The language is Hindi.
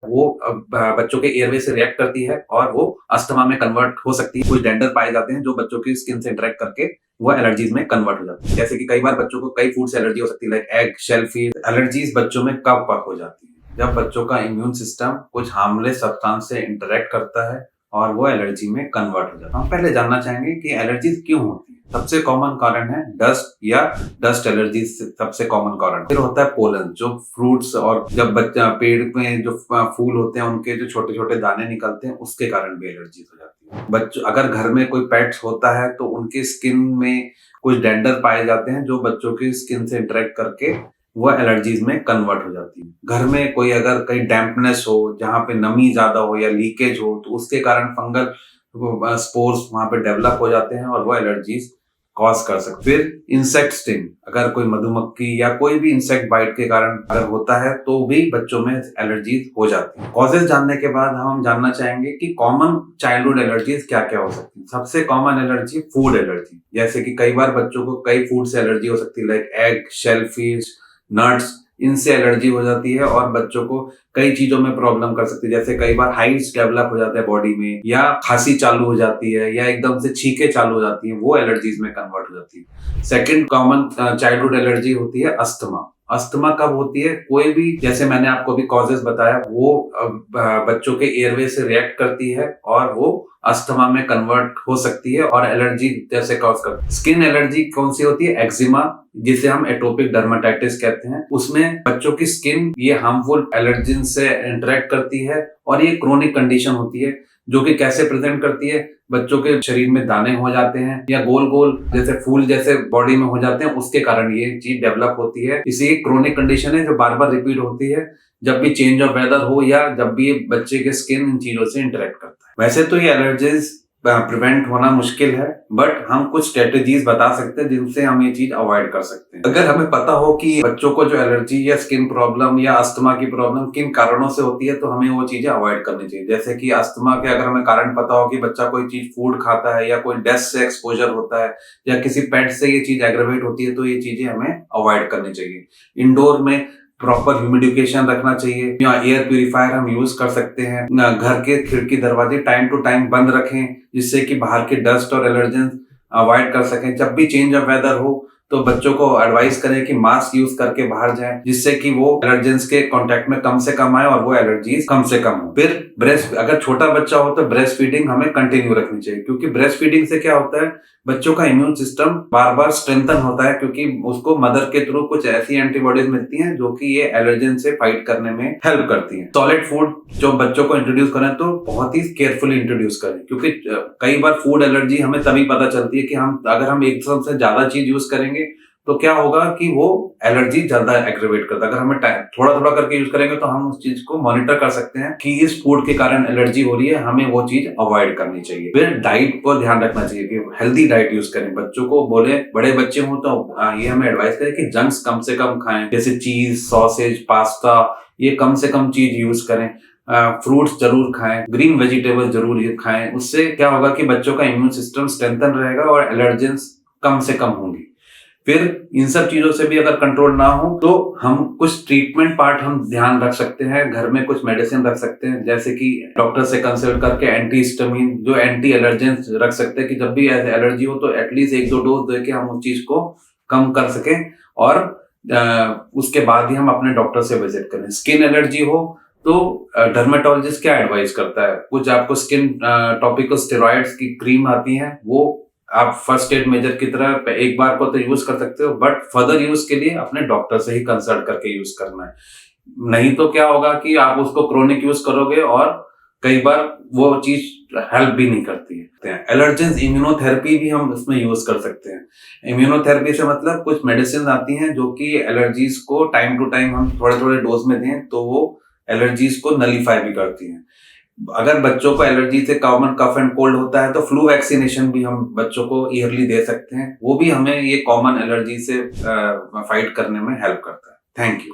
वो बच्चों के एयरवे से रिएक्ट करती है और वो अस्थमा में कन्वर्ट हो सकती है। कुछ डेंडर पाए जाते हैं जो बच्चों की स्किन से इंटरेक्ट करके वो एलर्जीज में कन्वर्ट हो जाती है। जैसे कि कई बार बच्चों को कई फूड से एलर्जी हो सकती है, like egg, shell fish. Allergies बच्चों में कब हो जाती है? जब बच्चों का इम्यून सिस्टम कुछ हार्मलेस सब्सटेंस से इंटरेक्ट करता है और वो एलर्जी में कन्वर्ट हो जाता है। हम पहले जानना चाहेंगे कि एलर्जीज क्यों होती है। सबसे कॉमन कारण है डस्ट या डस्ट एलर्जी, सबसे कॉमन कारण। फिर होता है पोलन, जो फ्रूट्स और जब बच्चा पेड़ में जो फूल होते हैं उनके जो छोटे छोटे दाने निकलते हैं उसके कारण भी एलर्जी हो जाती है। बच्चों अगर घर में कोई पेट्स होता है तो उनकी स्किन में कुछ डेंडर पाए जाते हैं जो बच्चों की स्किन से इंटरेक्ट करके वो एलर्जीज में कन्वर्ट हो जाती है। घर में कोई अगर कहीं डैम्पनेस हो, जहाँ पे नमी ज्यादा हो या लीकेज हो, तो उसके कारण फंगल स्पोर्स वहां पे डेवलप हो जाते हैं और वो एलर्जीज कॉज कर सकते। फिर इंसेक्ट स्टिंग, अगर कोई मधुमक्खी या कोई भी इंसेक्ट बाइट के कारण अगर होता है तो भी बच्चों में एलर्जीज हो जाती है। कॉजेज जानने के बाद हम जानना चाहेंगे कि कॉमन चाइल्डहुड एलर्जीज क्या क्या हो सकती है। सबसे कॉमन एलर्जी फूड एलर्जी, जैसे कि कई बार बच्चों को कई फूड से एलर्जी हो सकती है, like egg, shell fish, nuts, इनसे एलर्जी हो जाती है और बच्चों को कई चीजों में प्रॉब्लम कर सकती है। जैसे कई बार हाइव्स डेवलप हो जाता है बॉडी में, या खांसी चालू हो जाती है, या एकदम से छींके चालू हो जाती है, वो एलर्जीज में कन्वर्ट हो जाती है। सेकंड कॉमन चाइल्डहुड एलर्जी होती है अस्थमा। अस्थमा कब होती है? कोई भी, जैसे मैंने आपको अभी कॉजेस बताया, वो बच्चों के एयरवे से रिएक्ट करती है और वो अस्थमा में कन्वर्ट हो सकती है और एलर्जी जैसे कॉज करती है। स्किन एलर्जी कौन सी होती है? एक्जिमा, जिसे हम एटोपिक डर्माटाइटिस कहते हैं। उसमें बच्चों की स्किन ये हार्मफुल एलर्जिन से इंटरेक्ट करती है और ये क्रोनिक कंडीशन होती है, जो कि कैसे प्रेजेंट करती है? बच्चों के शरीर में दाने हो जाते हैं या गोल गोल जैसे फूल जैसे बॉडी में हो जाते हैं, उसके कारण ये चीज डेवलप होती है। इसे एक क्रोनिक कंडीशन है जो बार बार रिपीट होती है जब भी चेंज ऑफ वेदर हो या जब भी बच्चे के स्किन इन चीजों से इंटरेक्ट करता है। वैसे तो ये एलर्जीज प्रिवेंट होना मुश्किल है, बट हम कुछ स्ट्रेटेजीज बता सकते हैं जिनसे हम ये चीज अवॉइड कर सकते हैं। अगर हमें पता हो कि बच्चों को जो एलर्जी या स्किन प्रॉब्लम या अस्थमा की प्रॉब्लम किन कारणों से होती है, तो हमें वो चीजें अवॉइड करनी चाहिए। जैसे कि अस्थमा के अगर हमें कारण पता हो कि बच्चा कोई चीज फूड खाता है या कोई डस्ट से एक्सपोजर होता है या किसी पेट से ये चीज एग्रेवेट होती है, तो ये चीजें हमें अवॉइड करनी चाहिए। इंडोर में प्रॉपर ह्यूमिडिफिकेशन रखना चाहिए या एयर प्यूरिफायर हम यूज कर सकते हैं। घर के खिड़की दरवाजे टाइम टू टाइम बंद रखें, जिससे कि बाहर के डस्ट और एलर्जेंस अवॉइड कर सकें। जब भी चेंज ऑफ वेदर हो तो बच्चों को एडवाइस करें कि मास्क यूज करके बाहर जाएं, जिससे कि वो एलर्जेंस के कांटेक्ट में कम से कम आए और वो एलर्जीज कम से कम हो। फिर ब्रेस्ट, अगर छोटा बच्चा हो तो ब्रेस्ट फीडिंग हमें कंटिन्यू रखनी चाहिए, क्योंकि ब्रेस्ट फीडिंग से क्या होता है, बच्चों का इम्यून सिस्टम बार बार स्ट्रेंथन होता है, क्योंकि उसको मदर के थ्रू कुछ ऐसी एंटीबॉडीज मिलती हैं जो कि ये एलर्जन से फाइट करने में हेल्प करती हैं। सॉलिड फूड जो बच्चों को इंट्रोड्यूस करें तो बहुत ही केयरफुली इंट्रोड्यूस करें, क्योंकि कई बार फूड एलर्जी हमें तभी पता चलती है कि अगर हम एक से ज्यादा चीज यूज करेंगे तो क्या होगा कि वो एलर्जी ज्यादा एग्रेवेट करता है। अगर हमें थोड़ा थोड़ा करके यूज करेंगे तो हम उस चीज को मॉनिटर कर सकते हैं कि इस फूड के कारण एलर्जी हो रही है, हमें वो चीज अवॉइड करनी चाहिए। फिर डाइट को ध्यान रखना चाहिए कि हेल्दी डाइट यूज करें। बच्चों को बोले, बड़े बच्चे हो तो ये हमें एडवाइस करें कि जंक्स कम से कम खाएं, जैसे चीज, सॉसेज, पास्ता, ये कम से कम चीज यूज करें। फ्रूट्स जरूर खाएं, ग्रीन वेजिटेबल जरूर खाएं। उससे क्या होगा कि बच्चों का इम्यून सिस्टम स्ट्रेंथन रहेगा और एलर्जेंस कम से कम होंगी। फिर इन सब चीजों से भी अगर कंट्रोल ना हो तो हम कुछ ट्रीटमेंट पार्ट हम ध्यान रख सकते हैं। घर में कुछ मेडिसिन रख सकते हैं, जैसे कि डॉक्टर से कंसल्ट करके एंटीहिस्टामिन, जो एंटी एलर्जेंस रख सकते हैं कि जब भी ऐसे एलर्जी हो तो एटलीस्ट 1-2 डोज देके हम उस चीज को कम कर सकें और उसके बाद ही हम अपने डॉक्टर से विजिट करें। स्किन एलर्जी हो तो डर्मेटोलॉजिस्ट क्या एडवाइस करता है, कुछ आपको स्किन टॉपिकल स्टेरॉइड्स की क्रीम आती है, वो आप फर्स्ट एड मेजर की तरह एक बार को तो यूज कर सकते हो, बट फर्दर यूज के लिए अपने डॉक्टर से ही कंसल्ट करके यूज करना है। नहीं तो क्या होगा कि आप उसको क्रोनिक यूज करोगे और कई बार वो चीज हेल्प भी नहीं करती है। एलर्जेंस इम्यूनोथेरेपी भी हम इसमें यूज कर सकते हैं। इम्यूनोथेरेपी से मतलब कुछ मेडिसिन आती हैं जो कि एलर्जीज को टाइम टू टाइम हम थोड़े थोड़े डोज में दें तो वो एलर्जीज को नलीफाई भी करती हैं। अगर बच्चों को एलर्जी से कॉमन कफ एंड कोल्ड होता है तो फ्लू वैक्सीनेशन भी हम बच्चों को ईयरली दे सकते हैं, वो भी हमें ये कॉमन एलर्जी से फाइट करने में हेल्प करता है। Thank you.